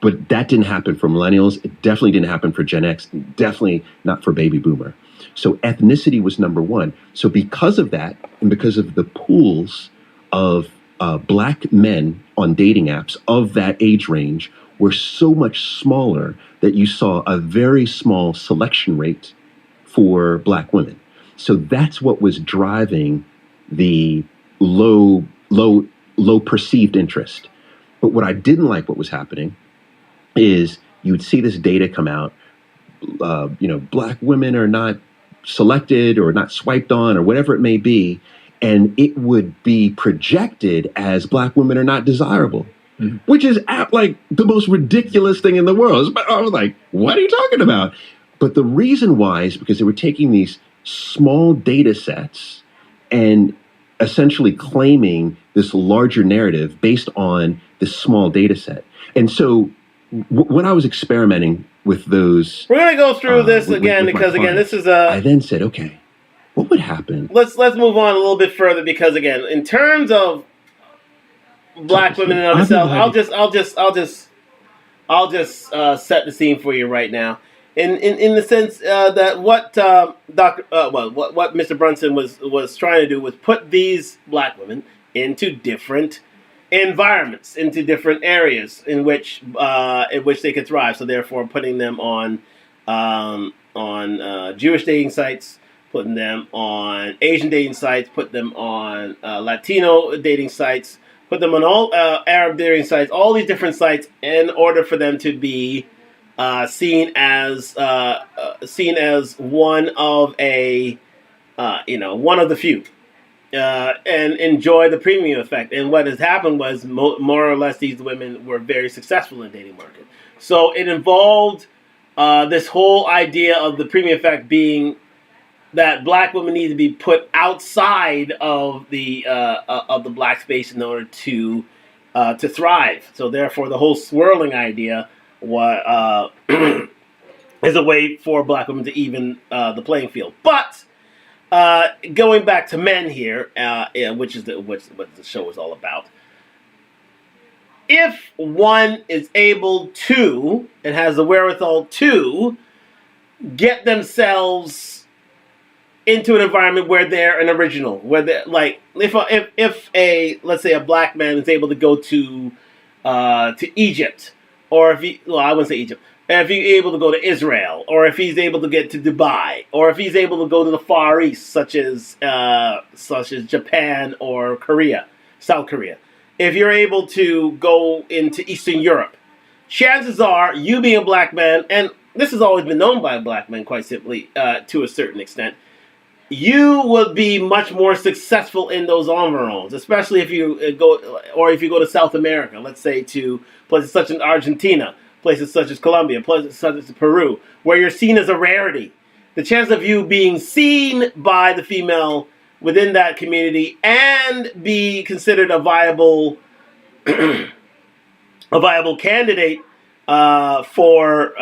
But that didn't happen for millennials. It definitely didn't happen for Gen X. Definitely not for baby boomer. So ethnicity was number one. So because of that, and because of the pools of black men on dating apps of that age range were so much smaller that you saw a very small selection rate for black women. So that's what was driving the low perceived interest. But what I didn't like what was happening is you would see this data come out, black women are not selected or not swiped on or whatever it may be, and it would be projected as black women are not desirable, which is like the most ridiculous thing in the world. I was like, what are you talking about? But the reason why is because they were taking these small data sets and essentially claiming this larger narrative based on this small data set. And so when I was experimenting with those, we're gonna go through this again because again, this is I then said, okay, what would happen? Let's move on a little bit further because again, in terms of black women and other self, I'll just set the scene for you right now. In the sense that what what Mr. Brunson was trying to do was put these black women into different environments, into different areas in which they could thrive. So therefore, putting them on Jewish dating sites, putting them on Asian dating sites, put them on Latino dating sites, put them on all Arab dating sites, all these different sites, in order for them to be seen as one of the few, and enjoy the premium effect. And what has happened was more or less these women were very successful in the dating market. So it involved this whole idea of the premium effect being that black women need to be put outside of the black space in order to thrive. So therefore, the whole swirling idea is a way for black women to even the playing field. But going back to men here, which is what the show is all about. If one is able to and has the wherewithal to get themselves into an environment where they're an original, where they're like, if let's say a black man is able to go to Egypt, or if I wouldn't say Egypt, if he's able to go to Israel, or if he's able to get to Dubai, or if he's able to go to the Far East, such as Japan or South Korea, if you're able to go into Eastern Europe, chances are, you being a black man, and this has always been known by black men, quite simply, to a certain extent, you will be much more successful in those environs, especially if you go to South America, let's say to places such as Argentina, places such as Colombia, places such as Peru, where you're seen as a rarity. The chance of you being seen by the female within that community and be considered a viable candidate for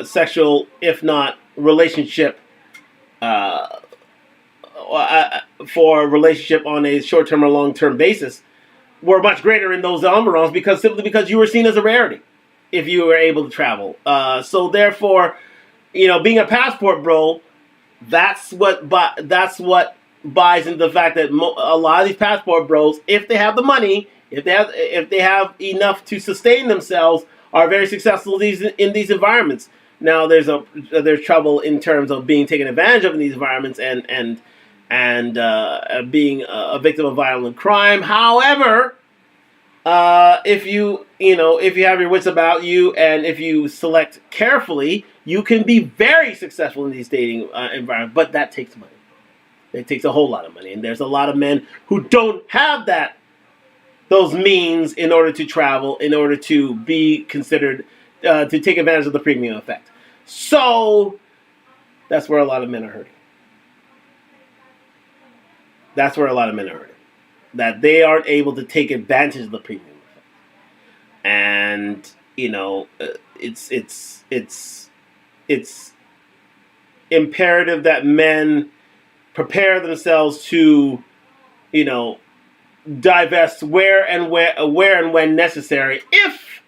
sexual, if not relationship, for a relationship on a short-term or long-term basis, were much greater in those environs simply because you were seen as a rarity if you were able to travel. So therefore, being a passport bro, that's what buys into the fact that a lot of these passport bros, if they have the money, if they have enough to sustain themselves, are very successful in these environments. Now there's trouble in terms of being taken advantage of in these environments and being a victim of violent crime. However, if you have your wits about you and if you select carefully, you can be very successful in these dating environments. But that takes money. It takes a whole lot of money, and there's a lot of men who don't have those means in order to travel, in order to be considered to take advantage of the premium effect. So that's where a lot of men are hurting. That's where a lot of men are hurting. That they aren't able to take advantage of the premium effect. And, it's imperative that men prepare themselves to, divest where and when necessary. If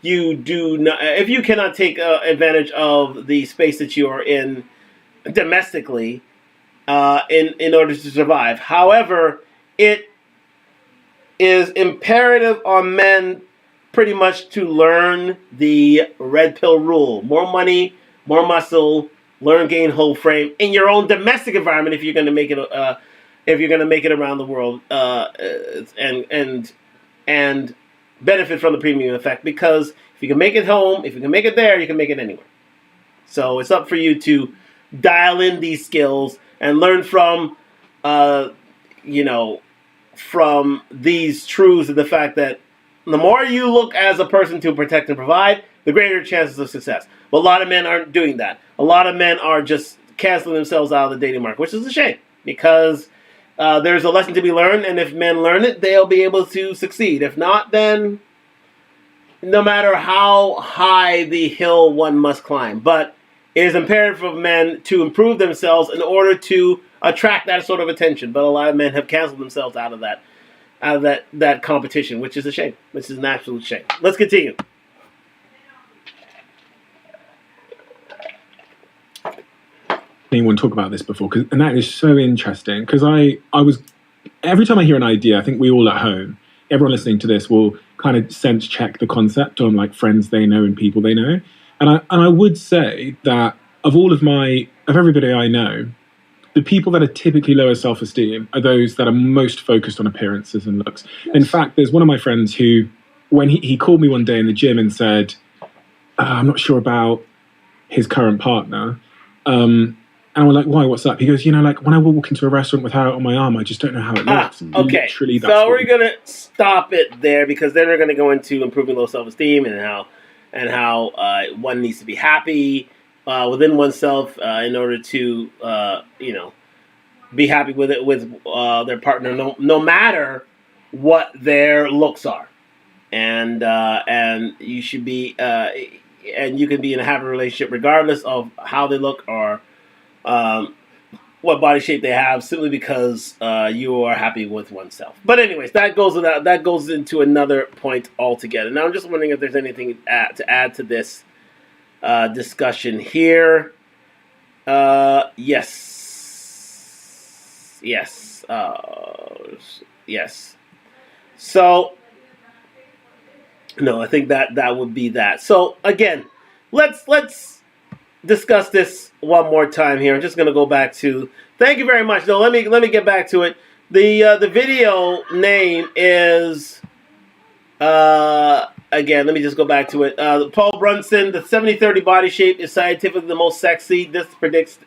you cannot take advantage of the space that you are in domestically, in order to survive. However, it is imperative on men pretty much to learn the red pill rule: more money, more muscle, learn, gain, whole frame in your own domestic environment if you're going to make it. If you're going to make it around the world, and benefit from the premium effect, because if you can make it home, if you can make it there, you can make it anywhere. So it's up for you to dial in these skills and learn from, from these truths and the fact that the more you look as a person to protect and provide, the greater chances of success. But a lot of men aren't doing that. A lot of men are just canceling themselves out of the dating market, which is a shame, because there's a lesson to be learned, and if men learn it, they'll be able to succeed. If not, then no matter how high the hill one must climb. But it is imperative for men to improve themselves in order to attract that sort of attention. But a lot of men have canceled themselves out of that competition, which is a shame. Which is an absolute shame. Let's continue. Anyone talk about this before, and that is so interesting, because I was, every time I hear an idea, I think we all at home, everyone listening to this will kind of sense check the concept on like friends they know and people they know, and I would say that of everybody I know, the people that are typically lower self-esteem are those that are most focused on appearances and looks. Yes. In fact, there's one of my friends who, when he called me one day in the gym and said, I'm not sure about his current partner, and we're like, why, what's up? He goes, like when I walk into a restaurant with hair on my arm, I just don't know how it looks. Okay, so we're going to stop it there, because then we're going to go into improving low self-esteem and how one needs to be happy within oneself in order to, be happy with their partner, no matter what their looks are. And you should be, and you can be in a happy relationship regardless of how they look or what body shape they have, simply because you are happy with oneself. But anyways, that goes into another point altogether. Now I'm just wondering if there's anything to add to this discussion here. Yes. So no, I think that would be that. So again, let's discuss this one more time here. I'm just going to go back to. Thank you very much. No, let me get back to it. The video name is again. Let me just go back to it. Paul Brunson, the 70-30 body shape is scientifically the most sexy. This predicts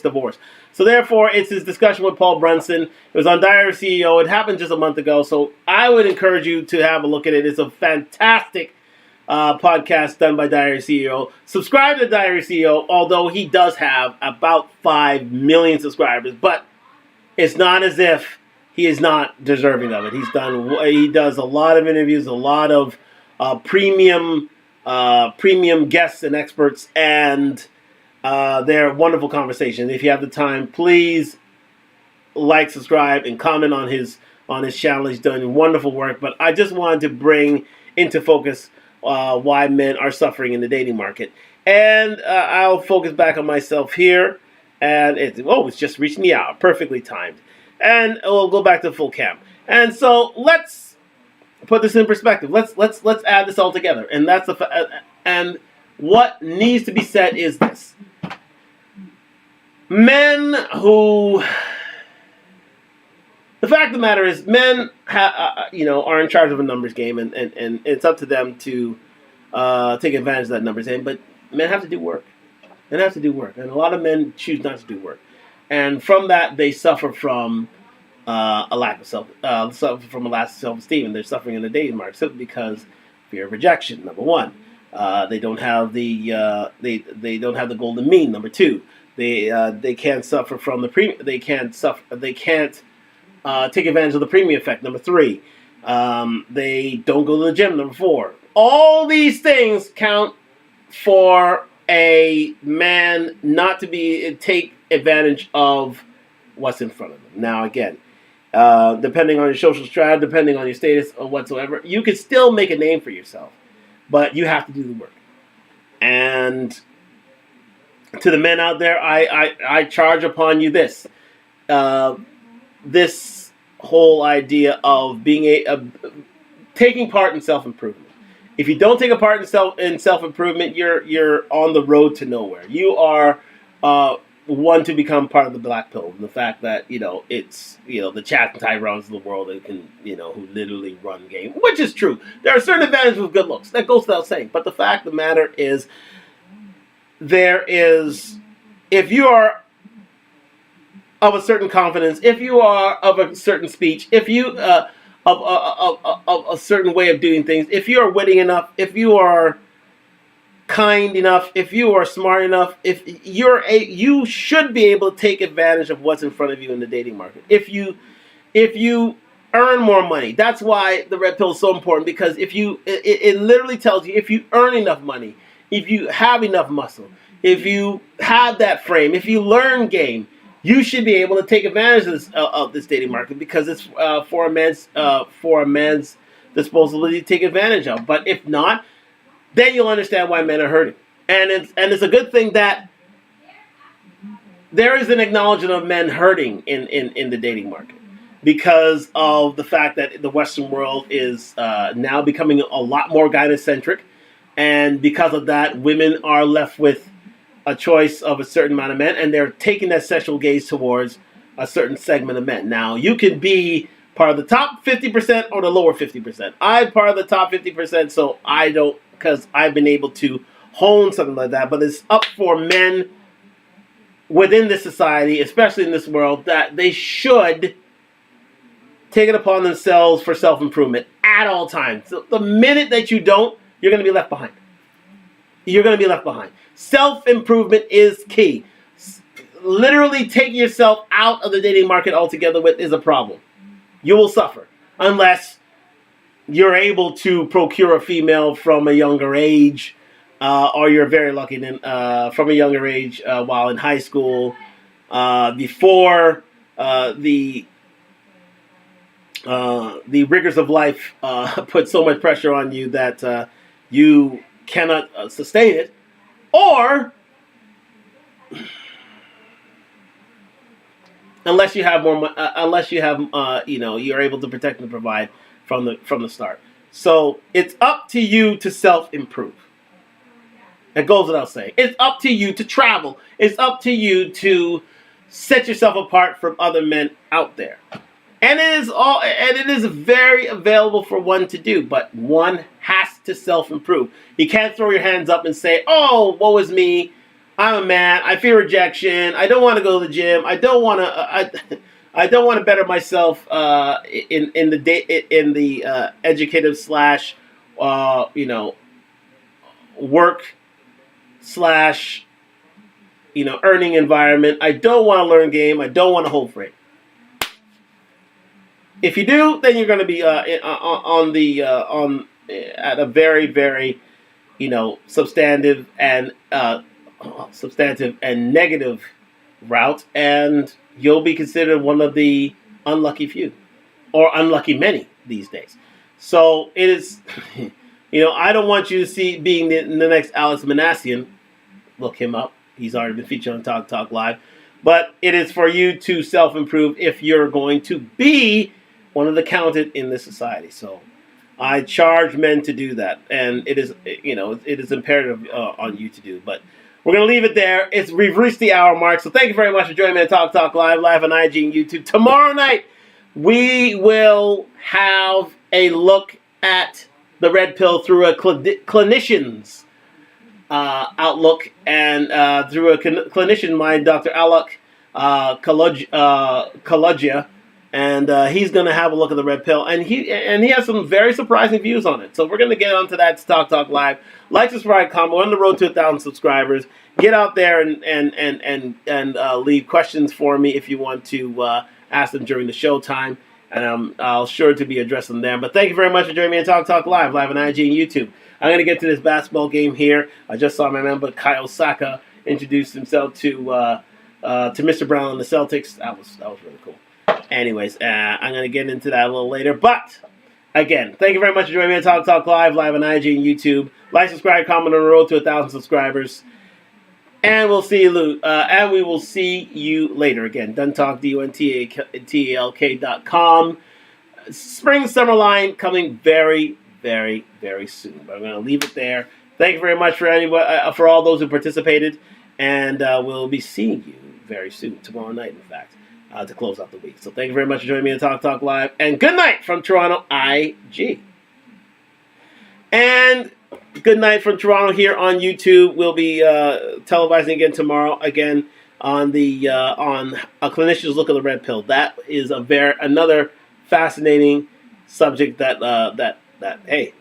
divorce. So therefore, it's his discussion with Paul Brunson. It was on Diary CEO. It happened just a month ago. So I would encourage you to have a look at it. It's a fantastic podcast done by Diary CEO. Subscribe to Diary CEO, although he does have about 5 million subscribers, but it's not as if he is not deserving of it. He does a lot of interviews, a lot of premium guests and experts, and they're wonderful conversations. If you have the time, please like, subscribe, and comment on his channel. He's done wonderful work, but I just wanted to bring into focus why men are suffering in the dating market. And I'll focus back on myself here. And it's just reaching the hour. Perfectly timed. And we'll go back to full cam. And so let's put this in perspective. Let's add this all together. And that's and what needs to be said is this: men who, the fact of the matter is, men are in charge of a numbers game, and it's up to them to take advantage of that numbers game. But men have to do work. Men have to do work, and a lot of men choose not to do work, and from that they suffer from a lack of self-esteem, and they're suffering in the dating market simply because fear of rejection. Number one, they don't have the they don't have the golden mean. Number two, they can't suffer from the they can't take advantage of the premium effect. Number three, they don't go to the gym. Number four, all these things count for a man not to take advantage of what's in front of them. Now, again, depending on your social strata, depending on your status or whatsoever, you can still make a name for yourself, but you have to do the work. And to the men out there, I charge upon you this. This whole idea of being taking part in self-improvement. If you don't take a part in self-improvement, you're on the road to nowhere. You are one to become part of the black pill. And the fact that it's the Chad and Tyrons of the world that can who literally run game, which is true. There are certain advantages with good looks. That goes without saying. But the fact of the matter is, if you are of a certain confidence, if you are of a certain speech, if you of a certain way of doing things, if you are witty enough, if you are kind enough, if you are smart enough, if you should be able to take advantage of what's in front of you in the dating market. If you earn more money, that's why the red pill is so important, because it literally tells you if you earn enough money, if you have enough muscle, if you have that frame, if you learn game, you should be able to take advantage of this dating market, because it's for a man's disposal to take advantage of. But if not, then you'll understand why men are hurting. And it's a good thing that there is an acknowledgement of men hurting in the dating market, because of the fact that the Western world is now becoming a lot more gynocentric, and because of that, women are left with a choice of a certain amount of men, and they're taking that sexual gaze towards a certain segment of men. Now, you can be part of the top 50% or the lower 50%. I'm part of the top 50%, so I don't, because I've been able to hone something like that. But it's up for men within this society, especially in this world, that they should take it upon themselves for self-improvement at all times. So the minute that you don't, you're going to be left behind. You're going to be left behind. Self-improvement is key. Literally taking yourself out of the dating market altogether is a problem. You will suffer unless you're able to procure a female from a younger age, or you're very lucky from a younger age while in high school, before the rigors of life put so much pressure on you that you cannot sustain it, or unless you have more, you're able to protect and provide from the start. So it's up to you to self-improve. It goes without saying. It's up to you to travel. It's up to you to set yourself apart from other men out there. And it is very available for one to do, but one has to self-improve. You can't throw your hands up and say, "Oh, woe is me. I'm a man. I fear rejection. I don't want to go to the gym. I don't want to better myself in the educative slash work slash earning environment. I don't want to learn game. I don't want to hold frame." If you do, then you're going to be at a very, very, substantive and negative route, and you'll be considered one of the unlucky few, or unlucky many these days. So it is, I don't want you to being the next Alex Manassian. Look him up. He's already been featured on Talk Live. But it is for you to self-improve if you're going to be one of the counted in this society. So I charge men to do that, and it is imperative on you to do. But we're gonna leave it there. We've reached the hour mark, so thank you very much for joining me on Talk Live on IG and YouTube. Tomorrow night we will have a look at the red pill through a clinician's outlook and through a clinician mind, Dr. Alok Kalogia. And he's going to have a look at the red pill, and he has some very surprising views on it. So we're going to get onto that to Talk Live. Like, subscribe, comment. We're on the road to 1,000 subscribers. Get out there and leave questions for me if you want to ask them during the show time, and I'll sure to be addressing them. But thank you very much for joining me on Talk Live on IG and YouTube. I'm going to get to this basketball game here. I just saw my member Kyle Saka introduce himself to Mr. Brown and the Celtics. That was really cool. Anyways, I'm going to get into that a little later. But, again, thank you very much for joining me on Talk Live on IG and YouTube. Like, subscribe, comment on the road to 1,000 subscribers. And we'll see you, we will see you later. Again, Duntalk, DUNTALK.com. Spring summer line coming very, very, very soon. But I'm going to leave it there. Thank you very much for all those who participated. And we'll be seeing you very soon, tomorrow night, in fact. To close out the week. So thank you very much for joining me on Talk Live. And good night from Toronto, IG. And good night from Toronto here on YouTube. We'll be televising again tomorrow. Again on a clinician's look at the red pill. That is another fascinating subject that hey,